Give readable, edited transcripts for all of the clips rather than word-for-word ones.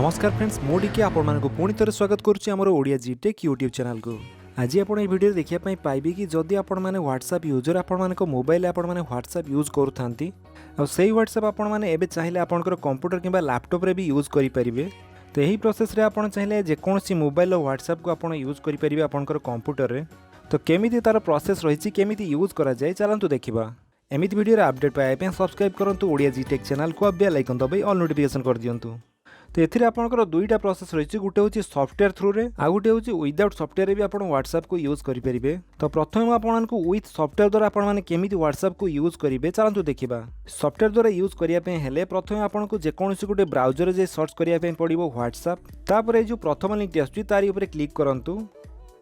नमस्कार फ्रेंड्स मोडी आपण को पुणी थे स्वागत करुच्ची आमर ओडिया जी टेक यूट्यूब चैनल को। आज आप वीडियो देखा पाइबे कि जदि आपण मैंने व्हाट्सएप यूजर आपण मोबाइल आपण मैंने व्हाट्सएप यूज करूथांती आ से व्हाट्सएप आपण मैंने एबे चाहिए आपंकर कंप्यूटर किंबा लैपटॉप रे भी यूज करि परिबे। तो यही प्रोसेस रे आपण चाहिए जेकोसी मोबाइल और व्हाट्सएप को आपण यूज करि परिबे आपंकर कंप्यूटर रे। तो केमिति तार प्रोसेस रही केमिति यूज करा जाए चलतु देखा। एमिति वीडियो अपडेट पाइबा सब्सक्राइब करंतु ओडिया जी टेक चैनल को बेल आइकन दबाई ऑल नोटिफिकेशन कर दियंतु। तो ये आपंकर दुईटा प्रोसेस रही गोटे हूँ सॉफ्टवेयर थ्रू रे आ गोटे हूँ विदाउट सॉफ्टवेयर भी आप व्हाट्सएप को यूज करेंगे। तो प्रथम आपको विथ सॉफ्टवेयर द्वारा आपमि व्हाट्सएप को यूज करेंगे चलतु देखा। सॉफ्टवेयर द्वारा यूज करने प्रथम आपको जेकोसी गोटे ब्राउजर जे सर्च करने पड़ो व्हाट्सएप। तापर जो प्रथम लिंक आसूँ तारी उपर क्लिक करूँ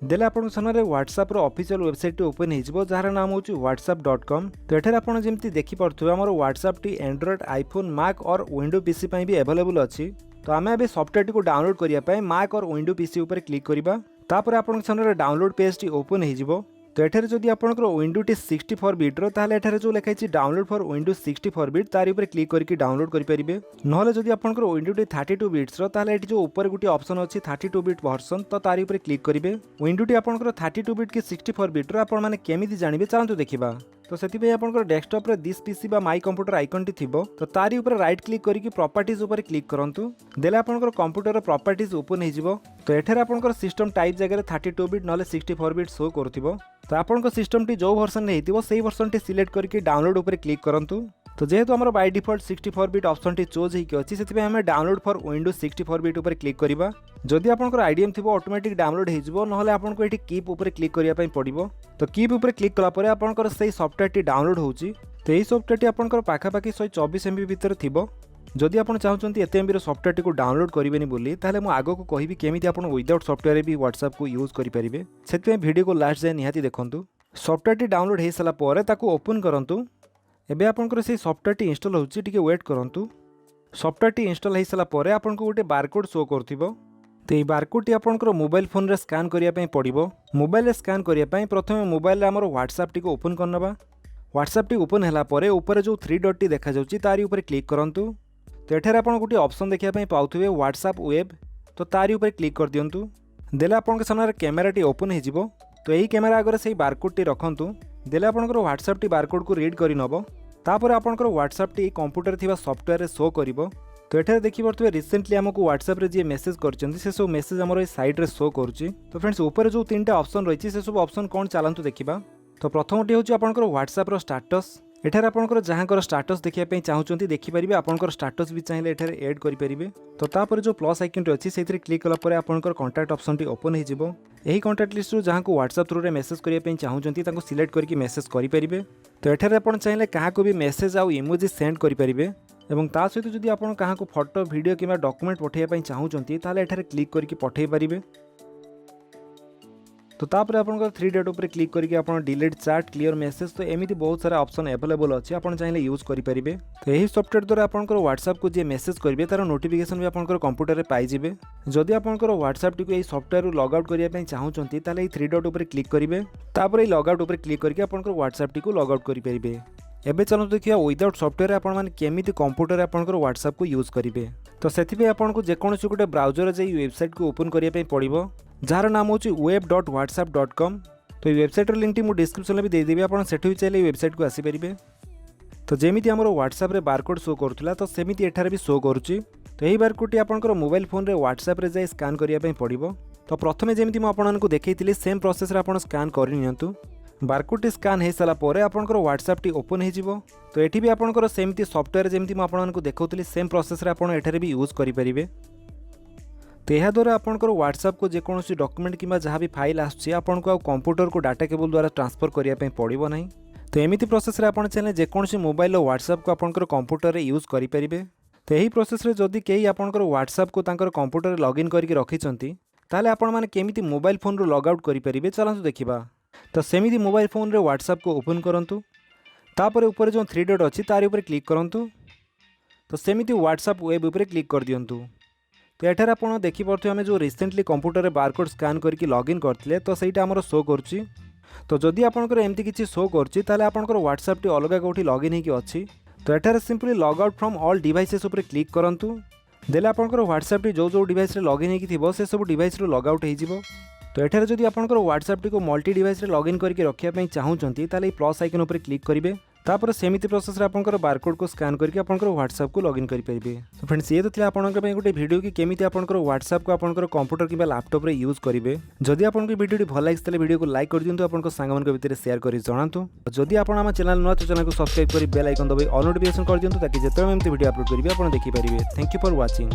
देले आपन सामने व्हाट्सएप ऑफिशियल वेबसाइट ओपन हो जार नाम हूँ whatsapp.com। तो ये आपड़ जमी देखिपे आम व्हाट्सएप टी एंड्रॉइड आईफोन मैक और विंडो पीसी भी अवेलेबल अच्छी। तो आम ए सॉफ्टवेयर टी को डाउनलोड करने मैक और विंडो पीसी उपर क्लिक करवा तापर आपन सामने डाउनलोड पेज टी ओपन हो। तो ये जदि आपंकर विंडो टी 64 बिट्र ताले एठारे जो लिखाई डाउनलोड फॉर विंडो 64 बिट तारी उपर क्लिक करके डाउनलोड करेंगे। नहले जदि आपंकर विंडो टी 32 बिट्स ताले एठी जो ऊपर गोटे ऑप्शन अच्छी 32 बिट वर्सन तो तारी उपर क्लिक करेंगे। विंडो टी आपंकर 32 बिट की 64 बिट्र आपण माने केमिति जानिबे चलतु देखिबा। तो से आपंकर डेस्कटॉप रे दिस पीसी बा माई कंप्यूटर आइकन टी थिबो तो तारी ऊपर राइट क्लिक करके प्रॉपर्टीज ऊपर क्लिक करंतु देले आपंकर कंप्यूटर प्रॉपर्टीज ओपन हो। तो एठारे आपंकर सिस्टम टाइप जगह 32 बिट नले 64 बिट शो करुथिबो। तो आपंकर सिस्टम टी जो वर्सन हेतिबो सेही वर्सन टी सिलेक्ट करके डाउनलोड ऊपर क्लिक करंतु। तो जेहेतु आमर by default 64 bit option T chose होइके अछि सेति आम डाउनलोड फॉर विंडो 64 बिट ऊपर क्लिक करबा। जदि आपंकर आईडीएम थिबो ऑटोमेटिक डाउनलोड हो जिवो नहले आपनको एठी कीप ऊपर क्लिक करिया पई पड़िबो। तो कीप ऊपर क्लिक कला परे आपंकर सेही सॉफ्टवेयर टी डाउनलोड होउची। तो एही सॉफ्टवेयर टी आपंकर पाखापाखी 124 MB भितर थिबो। जदि आप चाहते एत एमबी सॉफ्टवेयर टी को डाउनलोड करेंगे बोली ताहले मु आगो को कहि केमिति आपण विदाउट सॉफ्टवेयर भी व्हाट्सएप को यूज करेंगे। से वीडियो को लास्ट जाए निहाती देखंतु। सॉफ्टवेयर टी डाउनलोड हो सारा पर ताको ओपन करंतु। एबे आपंकर से सॉफ्टवेयर टी इंस्टॉल होउची टिके वेट करंतु। सॉफ्टवेयर टी इंस्टॉल हो सारा पर आपनको गोटे बारकोड शो करथिबो। तो ये बारकोड टी आपंकर मोबाइल फोन रे स्कैन करिया पई पड़िबो। मोबाइल रे स्कैन करिया पई प्रथमे मोबाइल रे हमर व्हाट्सएप टी को ओपन करनबा। व्हाट्सएप टी ओपन हैला परे ऊपर जो 3 डॉट टी देखा जाउची तारी ऊपर क्लिक करंतु। तो एठारे आपन गोटे ऑप्शन देखिया पई पाउथुबे व्हाट्सएप वेब तो तारी ऊपर क्लिक कर दियंतु। देले आपन सामने कैमरा टी ओपन हो जिवो। तो यही कैमरा आगे से बारकोड टी रखंतु देले आपनकर व्हाट्सएप टी बारकोड को रीड करि नबो। तापर आपनकर व्हाट्सएप टी कंप्यूटर थिबा सॉफ्टवेयर रे शो करिवो। तो एठारे देखि परथुबे रिसेंटली हमको व्हाट्सएप रे जे मेसेज करचंती से सब मेसेज हमर ए साइड रे शो करूची। तो फ्रेंड्स ऊपर जो तीनटा ऑप्शन रहिछि से सब ऑप्शन कोन चलंतु देखिबा। तो प्रथमटी होची आपनकर व्हाट्सएप रो स्टेटस। एठारे आपनकर जहाँकर स्टेटस देखिया पई चाहुचंती देखि परिबे आपनकर स्टेटस भी चाहिए एठारे ऐड करि परिबे। तो तापर जो प्लस आइकन रे अछि सेथिरे क्लिक कला परे आपनकर कांटेक्ट ऑप्शन टी ओपन हो जिवो। एही कांटेक्ट लिस्ट रो जहाँको व्हाट्सएप थ्रू रे मेसेज करिया पई चाहुचंती ताको सिलेक्ट करके मेसेज करि परिबे। तो एठारे आपण चाहिए काहाको भी मेसेज आउ इमोजी सेंड करि परिबे एवं ता सहित जदि आपण काहाको फोटो वीडियो किबा डॉक्यूमेंट पठेया पई चाहुचंती ताले एठारे क्लिक करके पठेई परिबे। तो तापर आपन 3 डॉट ऊपर क्लिक करके आपन डिलीट चैट क्लियर मेसेज तो एमिति बहुत सारा ऑप्शन अवेलेबल अछि आपन चाहिए यूज करि परिबे। तो एही सॉफ्टवेयर द्वारा आपन व्हाट्सएप को जे मेसेज करिवे तार नोटिफिकेशन भी आपन कंप्यूटर रे पाई जिवे। जदि आपन व्हाट्सएप टी को एही सॉफ्टवेयर लॉग आउट करिया पई चाहुचंती ताले 3 डॉट ऊपर क्लिक करिवे तापर एही लॉग आउट ऊपर क्लिक करके आपन व्हाट्सएप टी को लॉग आउट करि परिबे। एबे चलो देखिया विदाउट सॉफ्टवेयर आपण माने केमिति कंप्यूटर रे आपन व्हाट्सएप को यूज करिवे। तो सेथिबे आपन को जेकोनोसी गोटे ब्राउजर जे वेबसाइट को ओपन करिया पई पड़िबो जार नाम हूँ web.whatsapp.com। तो ये वेबसाइट लिंक टी मु डिस्क्रिप्शन में दे देबी आपन सेठु चाहिए वेबसाइट को आसी परिबे। तो जेमिति हमर व्हाट्सएप रे बारकोड शो करूथला तो सेमिति एठारे भी शो करूची। तो यही बारकोड टी आपनकर मोबाइल फोन रे व्हाट्सएप रे जाय स्कैन करिया पई पड़िबो। तो प्रथमे जेमिति मु आपननको देखैतिली सेम प्रोसेस रे आपन स्कैन करि नियंतु। बारकोड टी स्कैन हो सारा पर आपनकर व्हाट्सएप टी ओपन हो जिवो। तो एठी भी आपनकर सेमिति सॉफ्टवेयर जेमिति मु आपननको देखौतिली सेम प्रोसेस रे आपन एठारे भी यूज करि परिबे। तो यह द्वारा आपंकर व्हाट्सएप को जेकोसी डॉक्यूमेंट किंबा जहाँ भी फाइल आसुछि आपनको आ कंप्यूटर को डाटा केबल द्वारा ट्रांसफर करिया पई पड़िबो नाही। तो एमिति प्रोसेस रे आपन चाहिए जेकोसी मोबाइल और व्हाट्सएप को आपंकर कंप्यूटर रे यूज करि परिबे। तो यही प्रोसेस रे जदि केही आपंकर व्हाट्सएप को तांकर कंप्यूटर रे लॉगिन करके रखिचंती ताले आपण माने केमिति मोबाइल फोन रो लॉग आउट करि परिबे चलंतु देखिबा। तो सेमिति मोबाइल फोन रे व्हाट्सएप को ओपन करंतु तापर ऊपर जो 3 डॉट अछि तारि ऊपर क्लिक करंतु। तो सेमिति व्हाट्सएप वेब ऊपर क्लिक कर दियंतु। तो एठार आप देखिपे आम जो रिसेंटली कंप्यूटर में बारकोड स्कैन करके लॉगिन करते तो सहीटा आमर शो करुच्ची। तो जदि आपंकर एमती किसी शो करुच्ची ताले आपंकर व्हाट्सएप टी अलग कौटी लॉगिन होगी अच्छी। तो एठार simply log out from all devices ऊपर क्लिक करंतु देले आपंकर व्हाट्सएप टी जो डिवाइस लॉगिन हो से सब डिवाइस लॉग आउट हो। तो एठार जदि आपंकर व्हाट्सएप टी को मल्टी डिवाइस लॉगिन करके रखापी चाहूँगी ताले प्लस आइकन उपर क्लिक करेंगे। तापर सेमिति प्रोसेस रे आपंकर बारकोड को स्कैन करके आपंकर व्हाट्सएप को लॉगिन करेंगे। तो फ्रेंड्स ये तो थी आपंकर गोटे वीडियो कि केमिति आपंकर व्हाट्सएप को आपंकर कंप्यूटर किंबा लैपटॉप रे यूज करेंगे। जदि आपंकर वीडियो भल लगे ताले वीडियो को लाइक कर दियंतु, आपंकर सांगमान के भितर शेयर करि जणातु। जदि आपण आम चैनल नुआ तो चैनल को सब्सक्राइब करी बेल आइकन दबाई ऑल नोटिफिकेशन कर दियंतु ताकि जेतेबेले एमती वीडियो अपलोड करिवे आपण देखि परिबे। Thank you for watching.